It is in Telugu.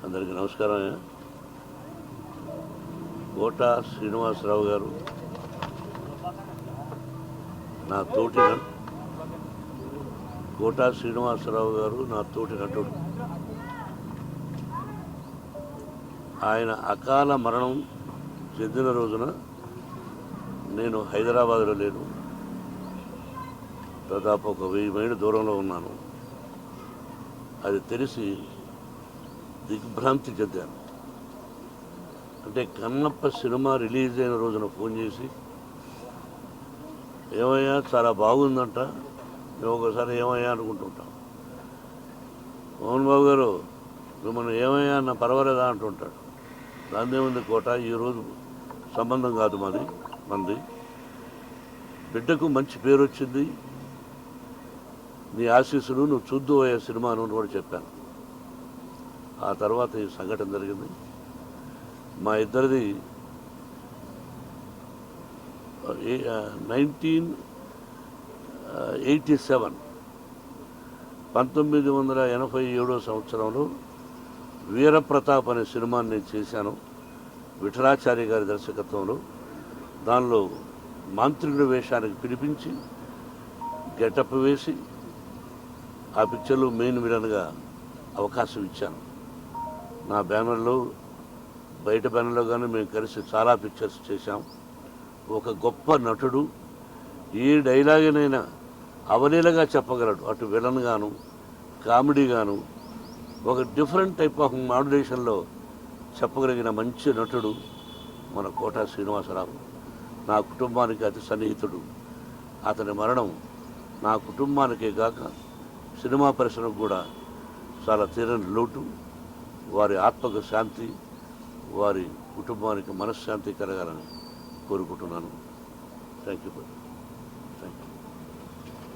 అందరికీ నమస్కారం. కోట శ్రీనివాసరావు గారు నా తోటి కోట శ్రీనివాసరావు గారు నా తోటి నటుడు. ఆయన అకాల మరణం చెందిన రోజున నేను హైదరాబాద్లో లేను. దాదాపు ఒక 1000 మైళ్ళ దూరంలో ఉన్నాను. అది తెలిసి దిగ్భ్రాంతి చెందాను. అంటే కన్నప్ప సినిమా రిలీజ్ అయిన రోజున ఫోన్ చేసి, ఏమయ్యా చాలా బాగుందంట. మేము ఒకసారి ఏమయ్యా అనుకుంటుంటాం. మోహన్ బాబు గారు మిమ్మల్ని ఏమయ్యా అన్న పర్వాలేదా అంటుంటాడు. దాన్నే ఉంది కోట, ఈరోజు సంబంధం కాదు మంది. బిడ్డకు మంచి పేరు వచ్చింది, నీ ఆశీస్సులు, నువ్వు చూద్దు అయ్యే సినిమా అని కూడా చెప్పాను. ఆ తర్వాత ఈ సంఘటన జరిగింది. మా ఇద్దరిది 1987 సంవత్సరంలో వీరప్రతాప్ అనే సినిమాని నేను చేశాను, విఠలాచార్య గారి దర్శకత్వంలో. దానిలో మాంత్రికుడి వేషానికి పిలిపించి గెటప్ వేసి ఆ పిక్చర్లో మెయిన్ విలన్గా అవకాశం ఇచ్చాను. నా బ్యానర్లో, బయట బ్యానర్లో కానీ మేము కలిసి చాలా పిక్చర్స్ చేశాం. ఒక గొప్ప నటుడు, ఏ డైలాగునైనా అవలీలగా చెప్పగలడు. అటు విలన్ గాను, కామెడీ గాను, ఒక డిఫరెంట్ టైప్ ఆఫ్ మాడ్యులేషన్లో చెప్పగలిగిన మంచి నటుడు మన కోట శ్రీనివాసరావు. నా కుటుంబానికి అతి సన్నిహితుడు. అతని మరణం నా కుటుంబానికే కాక సినిమా పరిశ్రమకు కూడా చాలా తీరని లోటు. వారి ఆత్మకు శాంతి, వారి కుటుంబానికి మనశ్శాంతి కలగాలని కోరుకుంటున్నాను. Thank you.